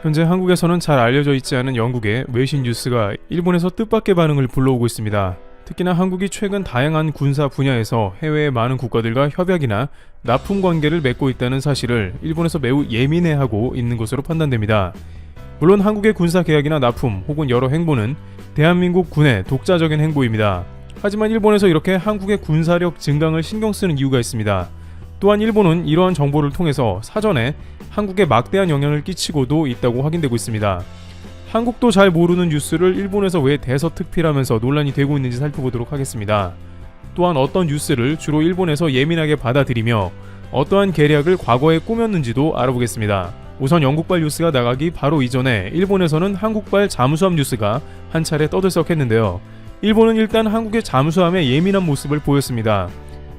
현재 한국에서는 잘 알려져 있지 않은 영국의 외신 뉴스가 일본에서 뜻밖의 반응을 불러오고 있습니다. 특히나 한국이 최근 다양한 군사 분야에서 해외의 많은 국가들과 협약이나 납품 관계를 맺고 있다는 사실을 일본에서 매우 예민해하고 있는 것으로 판단됩니다. 물론 한국의 군사 계약이나 납품 혹은 여러 행보는 대한민국 군의 독자적인 행보입니다. 하지만 일본에서 이렇게 한국의 군사력 증강을 신경 쓰는 이유가 있습니다. 또한 일본은 이러한 정보를 통해서 사전에 한국에 막대한 영향을 끼치고도 있다고 확인되고 있습니다. 한국도 잘 모르는 뉴스를 일본에서 왜 대서특필하면서 논란이 되고 있는지 살펴보도록 하겠습니다. 또한 어떤 뉴스를 주로 일본에서 예민하게 받아들이며 어떠한 계략을 과거에 꾸몄는지도 알아보겠습니다. 우선 영국발 뉴스가 나가기 바로 이전에 일본에서는 한국발 잠수함 뉴스가 한 차례 떠들썩했는데요. 일본은 일단 한국의 잠수함에 예민한 모습을 보였습니다.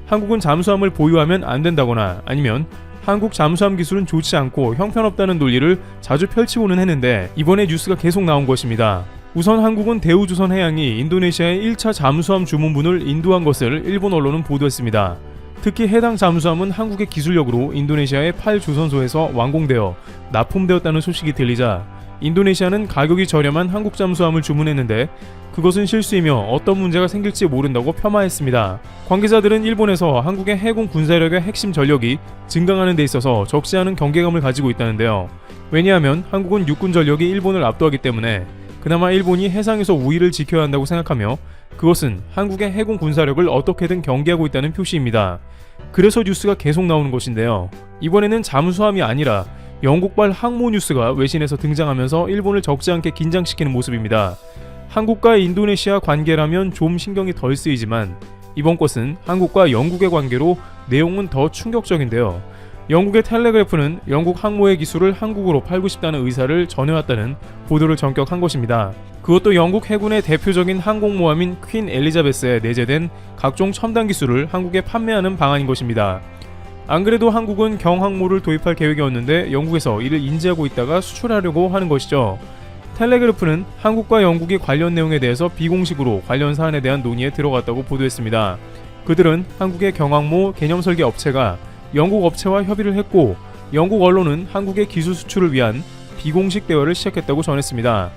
한국은 잠수함을 보유하면 안 된다거나 아니면 한국 잠수함 기술은 좋지 않고 형편없다는 논리를 자주 펼치고는 했는데 이번에 뉴스가 계속 나온 것입니다. 우선 한국은 대우조선해양이 인도네시아의 1차 잠수함 주문분을 인도한 것을 일본 언론은 보도했습니다. 특히 해당 잠수함은 한국의 기술력으로 인도네시아의 8조선소에서 완공되어 납품되었다는 소식이 들리자 인도네시아는 가격이 저렴한 한국 잠수함을 주문했는데 그것은 실수이며 어떤 문제가 생길지 모른다고 폄하했습니다. 관계자들은 일본에서 한국의 해군 군사력의 핵심 전력이 증강하는 데 있어서 적지 않은 경계감을 가지고 있다는데요. 왜냐하면 한국은 육군 전력이 일본을 압도하기 때문에 그나마 일본이 해상에서 우위를 지켜야 한다고 생각하며 그것은 한국의 해군 군사력을 어떻게든 경계하고 있다는 표시입니다. 그래서 뉴스가 계속 나오는 것인데요. 이번에는 잠수함이 아니라 영국발 항모 뉴스가 외신에서 등장하면서 일본을 적지 않게 긴장시키는 모습입니다. 한국과 인도네시아 관계라면 좀 신경이 덜 쓰이지만 이번 것은 한국과 영국의 관계로 내용은 더 충격적인데요. 영국의 텔레그래프는 영국 항모의 기술을 한국으로 팔고 싶다는 의사를 전해왔다는 보도를 전격한 것입니다. 그것도 영국 해군의 대표적인 항공모함인 퀸 엘리자베스에 내재된 각종 첨단 기술을 한국에 판매하는 방안인 것입니다. 안 그래도 한국은 경항모를 도입할 계획이었는데 영국에서 이를 인지하고 있다가 수출하려고 하는 것이죠. 텔레그래프는 한국과 영국이 관련 내용에 대해서 비공식으로 관련 사안에 대한 논의에 들어갔다고 보도했습니다. 그들은 한국의 경항모 개념 설계 업체가 영국 업체와 협의를 했고 영국 언론은 한국의 기술 수출을 위한 비공식 대화를 시작했다고 전했습니다.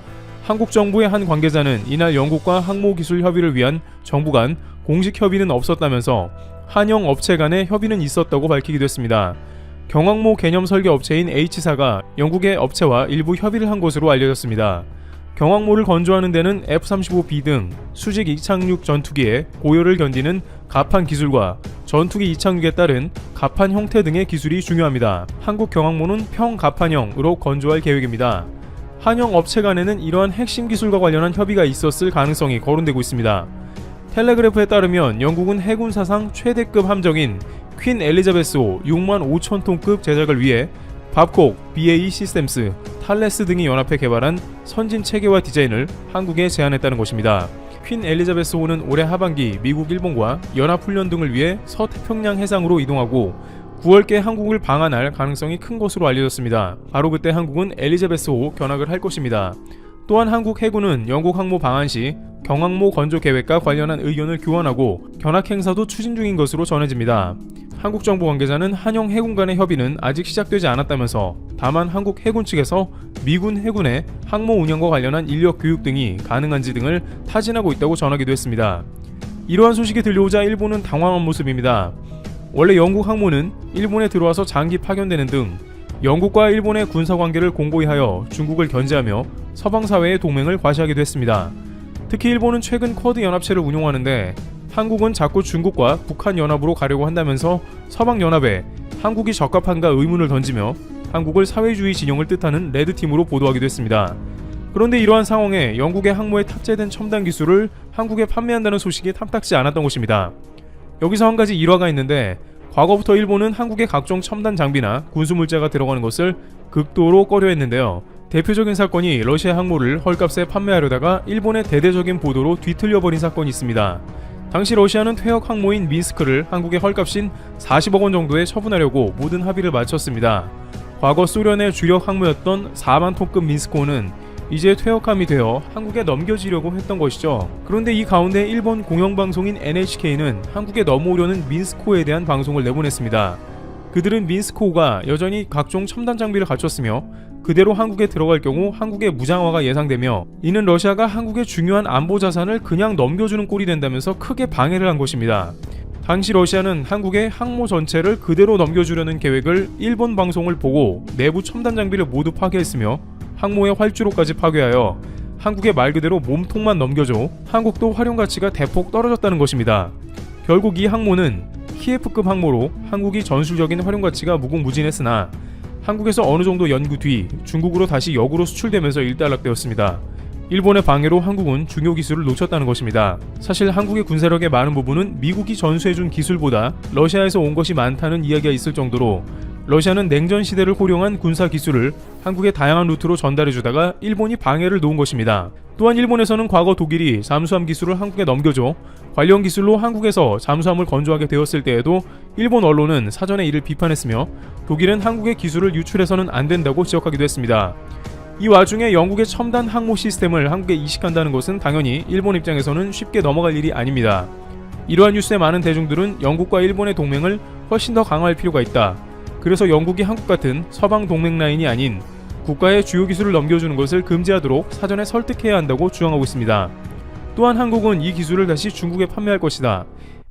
한국 정부의 한 관계자는 이날 영국과 항모 기술 협의를 위한 정부 간 공식 협의는 없었다면서 한영 업체 간의 협의는 있었다고 밝히기도 했습니다. 경항모 개념 설계 업체인 H사가 영국의 업체와 일부 협의를 한 것으로 알려졌습니다. 경항모를 건조하는 데는 F-35B 등 수직 이착륙 전투기의 고열을 견디는 가판 기술과 전투기 이착륙에 따른 가판 형태 등의 기술이 중요합니다. 한국 경항모는 평가판형으로 건조할 계획입니다. 한영 업체 간에는 이러한 핵심 기술과 관련한 협의가 있었을 가능성이 거론되고 있습니다. 텔레그래프에 따르면 영국은 해군 사상 최대급 함정인 퀸 엘리자베스호 65,000톤급 제작을 위해 밥콕, BAE 시스템스, 탈레스 등이 연합해 개발한 선진 체계와 디자인을 한국에 제안했다는 것입니다. 퀸 엘리자베스호는 올해 하반기 미국, 일본과 연합훈련 등을 위해 서태평양 해상으로 이동하고 9월께 한국을 방한할 가능성이 큰 것으로 알려졌습니다. 바로 그때 한국은 엘리자베스호 견학을 할 것입니다. 또한 한국 해군은 영국 항모 방한 시 경항모 건조 계획과 관련한 의견을 교환하고 견학 행사도 추진 중인 것으로 전해집니다. 한국 정부 관계자는 한영 해군 간의 협의는 아직 시작되지 않았다면서 다만 한국 해군 측에서 미군 해군의 항모 운영과 관련한 인력 교육 등이 가능한지 등을 타진하고 있다고 전하기도 했습니다. 이러한 소식이 들려오자 일본은 당황한 모습입니다. 원래 영국 항모는 일본에 들어와서 장기 파견되는 등 영국과 일본의 군사관계를 공고히 하여 중국을 견제하며 서방사회의 동맹을 과시하기도 했습니다. 특히 일본은 최근 쿼드 연합체를 운용하는데 한국은 자꾸 중국과 북한 연합으로 가려고 한다면서 서방연합에 한국이 적합한가 의문을 던지며 한국을 사회주의 진영을 뜻하는 레드팀으로 보도하기도 했습니다. 그런데 이러한 상황에 영국의 항모에 탑재된 첨단 기술을 한국에 판매한다는 소식이 탐탁지 않았던 것입니다. 여기서 한 가지 일화가 있는데 과거부터 일본은 한국의 각종 첨단 장비나 군수물자가 들어가는 것을 극도로 꺼려했는데요. 대표적인 사건이 러시아 항모를 헐값에 판매하려다가 일본의 대대적인 보도로 뒤틀려버린 사건이 있습니다. 당시 러시아는 퇴역 항모인 민스크를 한국의 헐값인 40억 원 정도에 처분하려고 모든 합의를 마쳤습니다. 과거 소련의 주력 항모였던 4만 톤급 민스크호는 이제 퇴역함이 되어 한국에 넘겨지려고 했던 것이죠. 그런데 이 가운데 일본 공영방송인 NHK는 한국에 넘어오려는 민스크호에 대한 방송을 내보냈습니다. 그들은 민스크호가 여전히 각종 첨단 장비를 갖췄으며 그대로 한국에 들어갈 경우 한국의 무장화가 예상되며, 이는 러시아가 한국의 중요한 안보 자산을 그냥 넘겨주는 꼴이 된다면서 크게 방해를 한 것입니다. 당시 러시아는 한국의 항모 전체를 그대로 넘겨주려는 계획을 일본 방송을 보고 내부 첨단 장비를 모두 파괴했으며 항모의 활주로까지 파괴하여 한국의 말 그대로 몸통만 넘겨줘 한국도 활용 가치가 대폭 떨어졌다는 것입니다. 결국 이 항모는 키예프급 항모로 한국이 전술적인 활용 가치가 무궁무진했으나 한국에서 어느 정도 연구 뒤 중국으로 다시 역으로 수출되면서 일단락되었습니다. 일본의 방해로 한국은 중요 기술을 놓쳤다는 것입니다. 사실 한국의 군사력의 많은 부분은 미국이 전수해준 기술보다 러시아에서 온 것이 많다는 이야기가 있을 정도로 러시아는 냉전 시대를 호령한 군사 기술을 한국의 다양한 루트로 전달해주다가 일본이 방해를 놓은 것입니다. 또한 일본에서는 과거 독일이 잠수함 기술을 한국에 넘겨줘 관련 기술로 한국에서 잠수함을 건조하게 되었을 때에도 일본 언론은 사전에 이를 비판했으며 독일은 한국의 기술을 유출해서는 안 된다고 지적하기도 했습니다. 이 와중에 영국의 첨단 항모 시스템을 한국에 이식한다는 것은 당연히 일본 입장에서는 쉽게 넘어갈 일이 아닙니다. 이러한 뉴스에 많은 대중들은 영국과 일본의 동맹을 훨씬 더 강화할 필요가 있다. 그래서 영국이 한국 같은 서방 동맹 라인이 아닌 국가의 주요 기술을 넘겨주는 것을 금지하도록 사전에 설득해야 한다고 주장하고 있습니다. 또한 한국은 이 기술을 다시 중국에 판매할 것이다.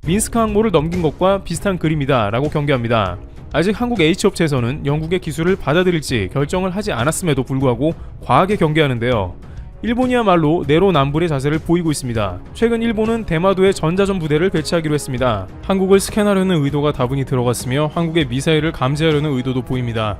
민스크 항모를 넘긴 것과 비슷한 그림이다 라고 경계합니다. 아직 한국 H업체에서는 영국의 기술을 받아들일지 결정을 하지 않았음에도 불구하고 과하게 경계하는데요. 일본이야말로 내로남불의 자세를 보이고 있습니다. 최근 일본은 대마도에 전자전 부대를 배치하기로 했습니다. 한국을 스캔하려는 의도가 다분히 들어갔으며 한국의 미사일을 감지하려는 의도도 보입니다.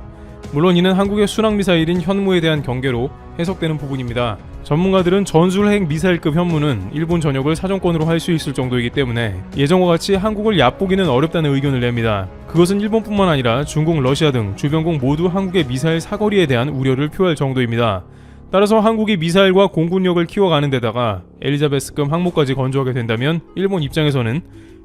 물론 이는 한국의 순항미사일인 현무에 대한 경계로 해석되는 부분입니다. 전문가들은 전술핵 미사일급 현무는 일본 전역을 사정권으로 할 수 있을 정도이기 때문에 예정과 같이 한국을 얕보기는 어렵다는 의견을 냅니다. 그것은 일본뿐만 아니라 중국, 러시아 등 주변국 모두 한국의 미사일 사거리에 대한 우려를 표할 정도입니다. 따라서 한국이 미사일과 공군력을 키워가는 데다가 엘리자베스급 항모까지 건조하게 된다면 일본 입장에서는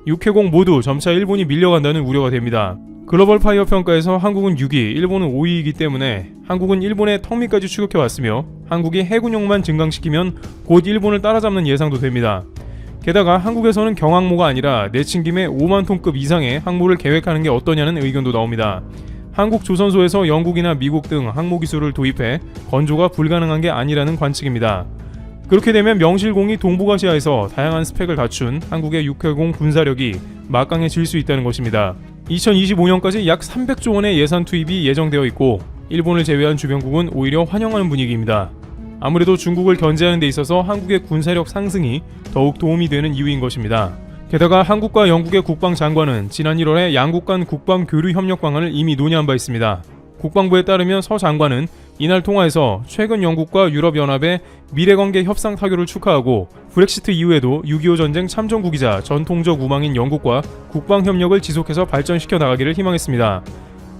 6회공 모두 점차 일본이 밀려간다는 우려가 됩니다. 글로벌 파이어 평가에서 한국은 6위, 일본은 5위이기 때문에 한국은 일본의 턱 밑까지 추격해왔으며 한국이 해군력만 증강시키면 곧 일본을 따라잡는 예상도 됩니다. 게다가 한국에서는 경항모가 아니라 내친 김에 5만 톤급 이상의 항모를 계획하는 게 어떠냐는 의견도 나옵니다. 한국 조선소에서 영국이나 미국 등 항모 기술을 도입해 건조가 불가능한 게 아니라는 관측입니다. 그렇게 되면 명실공히 동북아시아에서 다양한 스펙을 갖춘 한국의 6회공 군사력이 막강해질 수 있다는 것입니다. 2025년까지 약 300조 원의 예산 투입이 예정되어 있고 일본을 제외한 주변국은 오히려 환영하는 분위기입니다. 아무래도 중국을 견제하는 데 있어서 한국의 군사력 상승이 더욱 도움이 되는 이유인 것입니다. 게다가 한국과 영국의 국방장관은 지난 1월에 양국 간 국방 교류 협력 방안을 이미 논의한 바 있습니다. 국방부에 따르면 서 장관은 이날 통화에서 최근 영국과 유럽연합의 미래관계 협상 타결을 축하하고 브렉시트 이후에도 6.25 전쟁 참전국이자 전통적 우방인 영국과 국방협력을 지속해서 발전시켜 나가기를 희망했습니다.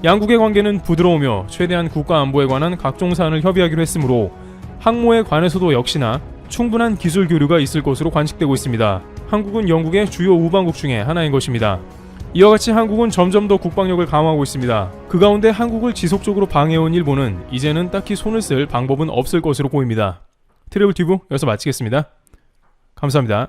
양국의 관계는 부드러우며 최대한 국가안보에 관한 각종 사안을 협의하기로 했으므로 항모에 관해서도 역시나 충분한 기술 교류가 있을 것으로 관측되고 있습니다. 한국은 영국의 주요 우방국 중에 하나인 것입니다. 이와 같이 한국은 점점 더 국방력을 강화하고 있습니다. 그 가운데 한국을 지속적으로 방해해온 일본은 이제는 딱히 손을 쓸 방법은 없을 것으로 보입니다. 트래블튜브 여기서 마치겠습니다. 감사합니다.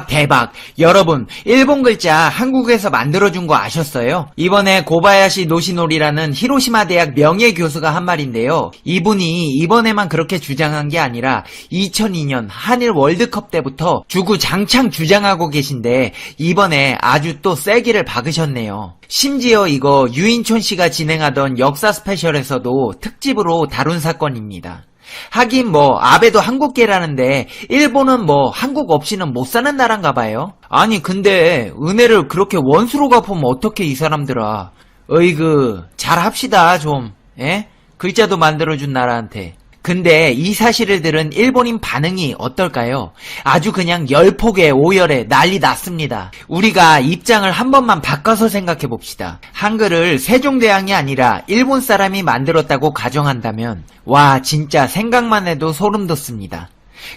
대박. 여러분, 일본 글자 한국에서 만들어준 거 아셨어요? 이번에 고바야시 노시노리라는 히로시마 대학 명예교수가 한 말인데요. 이분이 이번에만 그렇게 주장한 게 아니라 2002년 한일 월드컵 때부터 주구장창 주장하고 계신데 이번에 아주 또 세기를 박으셨네요. 심지어 이거 유인촌 씨가 진행하던 역사 스페셜에서도 특집으로 다룬 사건입니다. 하긴 아베도 한국계라는데 일본은 한국 없이는 못 사는 나라인가 봐요. 아니 근데 은혜를 그렇게 원수로 갚으면 어떡해 이 사람들아. 어이구 잘 합시다 좀. 예? 글자도 만들어준 나라한테. 근데 이 사실을 들은 일본인 반응이 어떨까요? 아주 그냥 열폭에 오열에 난리 났습니다. 우리가 입장을 한 번만 바꿔서 생각해 봅시다. 한글을 세종대왕이 아니라 일본 사람이 만들었다고 가정한다면 와 진짜 생각만 해도 소름 돋습니다.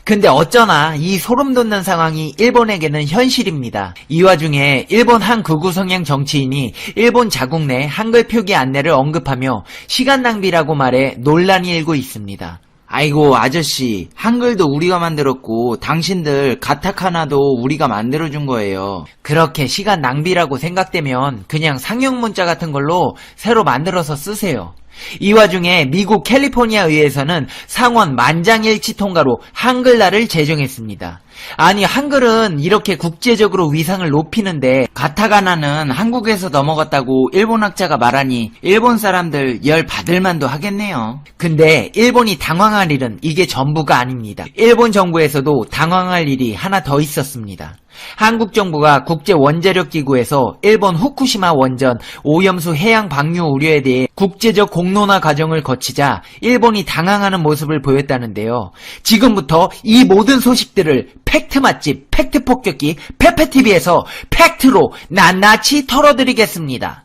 근데 어쩌나 이 소름 돋는 상황이 일본에게는 현실입니다. 이 와중에 일본 한 극우 성향 정치인이 일본 자국 내 한글 표기 안내를 언급하며 시간 낭비라고 말해 논란이 일고 있습니다. 아이고 아저씨, 한글도 우리가 만들었고 당신들 가타카나도 우리가 만들어준 거예요. 그렇게 시간 낭비라고 생각되면 그냥 상용 문자 같은 걸로 새로 만들어서 쓰세요. 이 와중에 미국 캘리포니아 의회에서는 상원 만장일치 통과로 한글날을 제정했습니다. 아니, 한글은 이렇게 국제적으로 위상을 높이는데 가타카나는 한국에서 넘어갔다고 일본 학자가 말하니 일본 사람들 열 받을 만도 하겠네요. 근데 일본이 당황할 일은 이게 전부가 아닙니다. 일본 정부에서도 당황할 일이 하나 더 있었습니다. 한국 정부가 국제원자력기구에서 일본 후쿠시마 원전 오염수 해양 방류 우려에 대해 국제적 공론화 과정을 거치자 일본이 당황하는 모습을 보였다는데요. 지금부터 이 모든 소식들을 팩트 맛집, 팩트 폭격기, 페페TV에서 팩트로 낱낱이 털어드리겠습니다.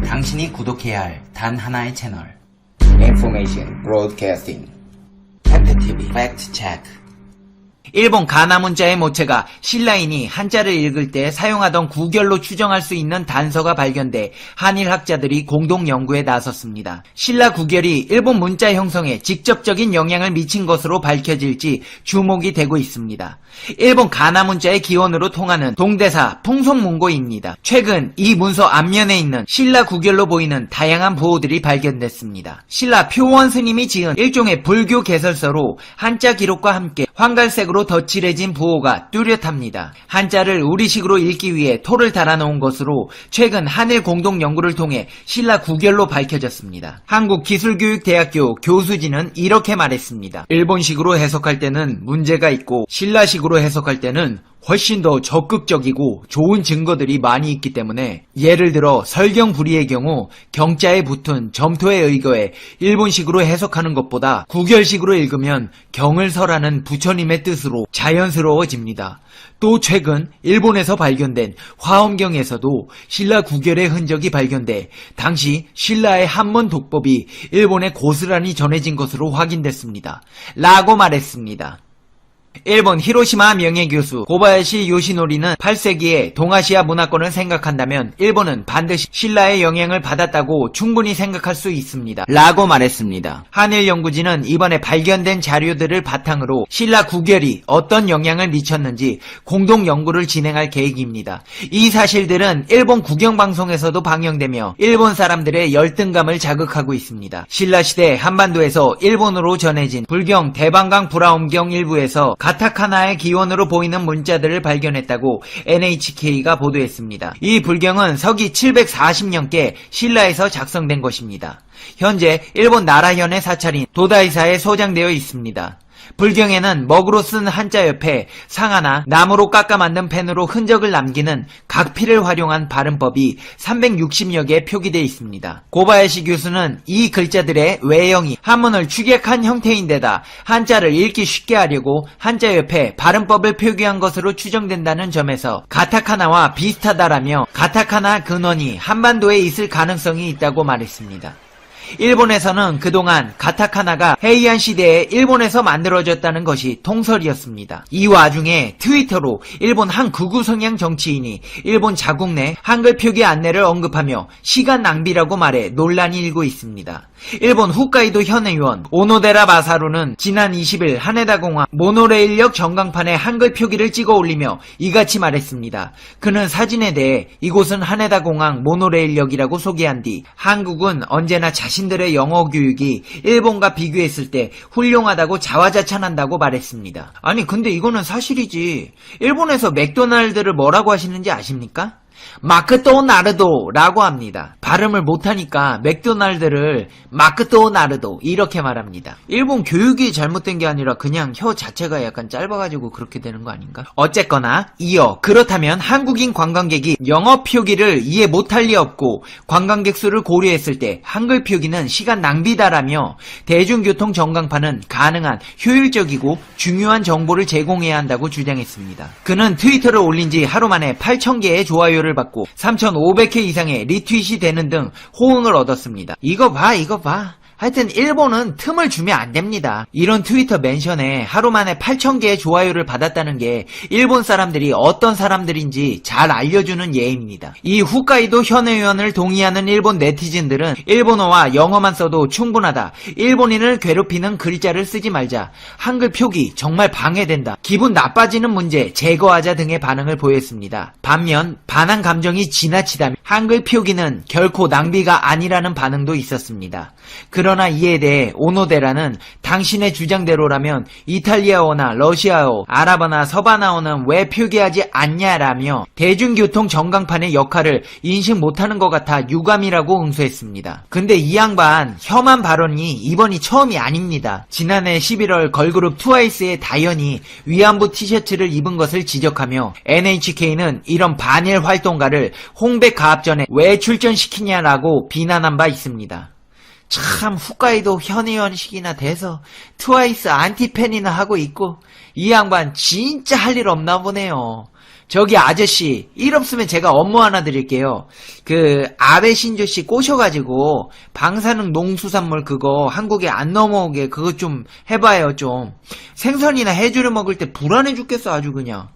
당신이 구독해야 할 단 하나의 채널. Information Broadcasting. 페페TV 팩트 체크. 일본 가나 문자의 모체가 신라인이 한자를 읽을 때 사용하던 구결로 추정할 수 있는 단서가 발견돼 한일 학자들이 공동 연구에 나섰습니다. 신라 구결이 일본 문자 형성에 직접적인 영향을 미친 것으로 밝혀질지 주목이 되고 있습니다. 일본 가나 문자의 기원으로 통하는 동대사 풍속문고입니다. 최근 이 문서 앞면에 있는 신라 구결로 보이는 다양한 부호들이 발견됐습니다. 신라 표원 스님이 지은 일종의 불교 개설서로 한자 기록과 함께 황갈색으로 덧칠해진 부호가 뚜렷합니다. 한자를 우리식으로 읽기 위해 토를 달아놓은 것으로 최근 한일 공동 연구를 통해 신라 구결로 밝혀졌습니다. 한국기술교육대학교 교수진은 이렇게 말했습니다. 일본식으로 해석할 때는 문제가 있고 신라식으로 해석할 때는 훨씬 더 적극적이고 좋은 증거들이 많이 있기 때문에 예를 들어 설경불이의 경우 경자에 붙은 점토에 의거해 일본식으로 해석하는 것보다 구결식으로 읽으면 경을 설하는 부처님의 뜻으로 자연스러워집니다. 또 최근 일본에서 발견된 화엄경에서도 신라 구결의 흔적이 발견돼 당시 신라의 한문 독법이 일본에 고스란히 전해진 것으로 확인됐습니다. 라고 말했습니다. 일본 히로시마 명예교수 고바야시 요시노리는 8세기에 동아시아 문화권을 생각한다면 일본은 반드시 신라의 영향을 받았다고 충분히 생각할 수 있습니다. 라고 말했습니다. 한일연구진은 이번에 발견된 자료들을 바탕으로 신라 구결이 어떤 영향을 미쳤는지 공동 연구를 진행할 계획입니다. 이 사실들은 일본 국영방송에서도 방영되며 일본 사람들의 열등감을 자극하고 있습니다. 신라시대 한반도에서 일본으로 전해진 불경 대방강 불화엄경 일부에서 가타카나의 기원으로 보이는 문자들을 발견했다고 NHK가 보도했습니다. 이 불경은 서기 740년께 신라에서 작성된 것입니다. 현재 일본 나라현의 사찰인 도다이사에 소장되어 있습니다. 불경에는 먹으로 쓴 한자 옆에 상하나 나무로 깎아 만든 펜으로 흔적을 남기는 각피를 활용한 발음법이 360여 개 표기되어 있습니다. 고바야시 교수는 이 글자들의 외형이 한문을 축약한 형태인데다 한자를 읽기 쉽게 하려고 한자 옆에 발음법을 표기한 것으로 추정된다는 점에서 가타카나와 비슷하다라며 가타카나 근원이 한반도에 있을 가능성이 있다고 말했습니다. 일본에서는 그동안 가타카나가 헤이안 시대에 일본에서 만들어졌다는 것이 통설이었습니다. 이 와중에 트위터로 일본 한 극우 성향 정치인이 일본 자국 내 한글 표기 안내를 언급하며 시간 낭비라고 말해 논란이 일고 있습니다. 일본 홋카이도 현 의원 오노데라 마사루는 지난 20일 하네다 공항 모노레일역 전광판에 한글 표기를 찍어 올리며 이같이 말했습니다. 그는 사진에 대해 이곳은 하네다 공항 모노레일역이라고 소개한 뒤 한국은 언제나 자신들의 영어 교육이 일본과 비교했을 때 훌륭하다고 자화자찬한다고 말했습니다. 아니 근데 이거는 사실이지. 일본에서 맥도날드를 뭐라고 하시는지 아십니까? 마크도나르도라고 합니다. 발음을 못하니까 맥도날드를 마크도나르도 이렇게 말합니다. 일본 교육이 잘못된 게 아니라 그냥 혀 자체가 약간 짧아가지고 그렇게 되는 거 아닌가? 어쨌거나 이어 그렇다면 한국인 관광객이 영어 표기를 이해 못할 리 없고 관광객 수를 고려했을 때 한글 표기는 시간 낭비다라며 대중교통 전광판은 가능한 효율적이고 중요한 정보를 제공해야 한다고 주장했습니다. 그는 트위터를 올린 지 하루 만에 8,000개의 좋아요를 받고 3,500회 이상의 리트윗이 되는 등 호응을 얻었습니다. 이거 봐. 하여튼 일본은 틈을 주면 안 됩니다. 이런 트위터 멘션에 하루 만에 8,000개의 좋아요를 받았다는 게 일본 사람들이 어떤 사람들인지 잘 알려주는 예입니다. 이 홋카이도 현 의원을 동의하는 일본 네티즌들은 일본어와 영어만 써도 충분하다. 일본인을 괴롭히는 글자를 쓰지 말자. 한글 표기 정말 방해된다. 기분 나빠지는 문제 제거하자 등의 반응을 보였습니다. 반면 반한 감정이 지나치다면 한글 표기는 결코 낭비가 아니라는 반응도 있었습니다. 그러나 이에 대해 오노데라는 당신의 주장대로라면 이탈리아어나 러시아어, 아랍어나 서바나어는 왜 표기하지 않냐라며 대중교통 전광판의 역할을 인식 못하는 것 같아 유감이라고 응수했습니다. 근데 이 양반 혐한 발언이 이번이 처음이 아닙니다. 지난해 11월 걸그룹 트와이스의 다현이 위안부 티셔츠를 입은 것을 지적하며 NHK는 이런 반일 활동가를 홍백 가압 전에 왜 출전시키냐라고 비난한 바 있습니다. 참 홋카이도 현 의원식이나 돼서 트와이스 안티팬이나 하고 있고 이 양반 진짜 할 일 없나 보네요. 저기 아저씨 일 없으면 제가 업무 하나 드릴게요. 그 아베 신조씨 꼬셔가지고 방사능 농수산물 그거 한국에 안 넘어오게 그거 좀 해봐요. 좀 생선이나 해조류 먹을 때 불안해 죽겠어 아주 그냥.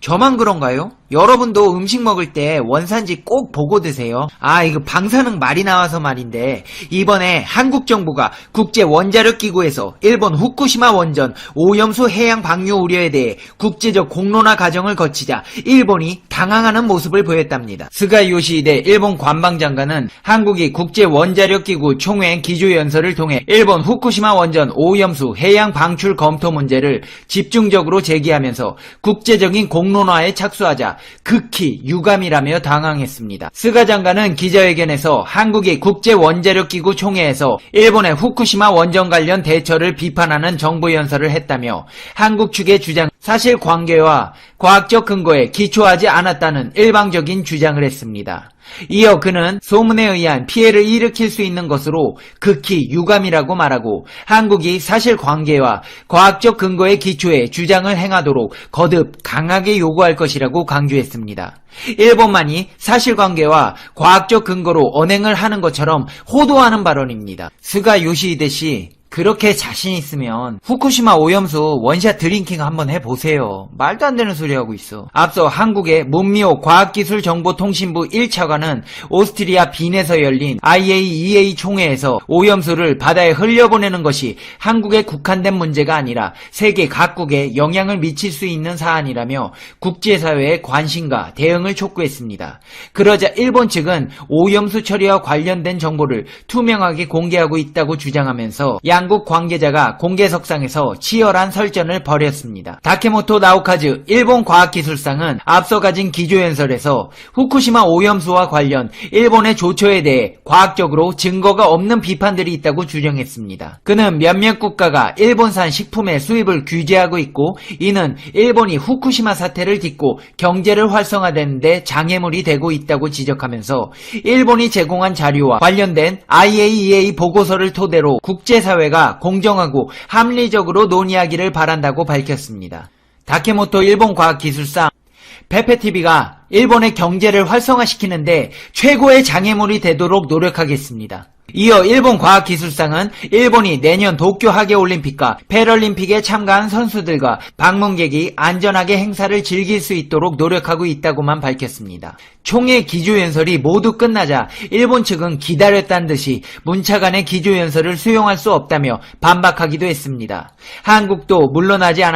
저만 그런가요? 여러분도 음식 먹을 때 원산지 꼭 보고 드세요. 아, 이거 방사능 말이 나와서 말인데 이번에 한국 정부가 국제 원자력 기구에서 일본 후쿠시마 원전 오염수 해양 방류 우려에 대해 국제적 공론화 과정을 거치자 일본이 당황하는 모습을 보였답니다. 스가 요시히데 일본 관방장관은 한국이 국제 원자력 기구 총회 기조연설을 통해 일본 후쿠시마 원전 오염수 해양 방출 검토 문제를 집중적으로 제기하면서 국제적인 공론화에 착수하자 극히 유감이라며 당황했습니다. 스가 장관은 기자회견에서 한국이 국제원자력기구 총회에서 일본의 후쿠시마 원전 관련 대처를 비판하는 정부연설을 했다며 한국 측의 주장 사실관계와 과학적 근거에 기초하지 않았다는 일방적인 주장을 했습니다. 이어 그는 소문에 의한 피해를 일으킬 수 있는 것으로 극히 유감이라고 말하고 한국이 사실관계와 과학적 근거에 기초해 주장을 행하도록 거듭 강하게 요구할 것이라고 강조했습니다. 일본만이 사실관계와 과학적 근거로 언행을 하는 것처럼 호도하는 발언입니다. 스가 요시히데 씨 그렇게 자신 있으면 후쿠시마 오염수 원샷 드링킹 한번 해보세요. 말도 안 되는 소리 하고 있어. 앞서 한국의 문미호 과학기술정보통신부 1차관은 오스트리아 빈에서 열린 IAEA 총회에서 오염수를 바다에 흘려보내는 것이 한국에 국한된 문제가 아니라 세계 각국에 영향을 미칠 수 있는 사안이라며 국제사회의 관심과 대응을 촉구했습니다. 그러자 일본 측은 오염수 처리와 관련된 정보를 투명하게 공개하고 있다고 주장하면서 한국 관계자가 공개석상에서 치열한 설전을 벌였습니다. 다케모토 나오카즈 일본 과학기술상은 앞서 가진 기조연설에서 후쿠시마 오염수와 관련 일본의 조처에 대해 과학적으로 증거가 없는 비판들이 있다고 주장했습니다. 그는 몇몇 국가가 일본산 식품의 수입을 규제하고 있고 이는 일본이 후쿠시마 사태를 딛고 경제를 활성화되는데 장애물이 되고 있다고 지적하면서 일본이 제공한 자료와 관련된 IAEA 보고서를 토대로 국제사회가 공정하고 합리적으로 논의하기를 바란다고 밝혔습니다. 다케모토 일본 과학기술상 페페TV가 일본의 경제를 활성화시키는데 최고의 장애물이 되도록 노력하겠습니다. 이어 일본 과학기술상은 일본이 내년 도쿄 하계올림픽과 패럴림픽에 참가한 선수들과 방문객이 안전하게 행사를 즐길 수 있도록 노력하고 있다고만 밝혔습니다. 총회 기조연설이 모두 끝나자 일본 측은 기다렸다는 듯이 문차관의 기조연설을 수용할 수 없다며 반박하기도 했습니다. 한국도 물러나지 않았습니다.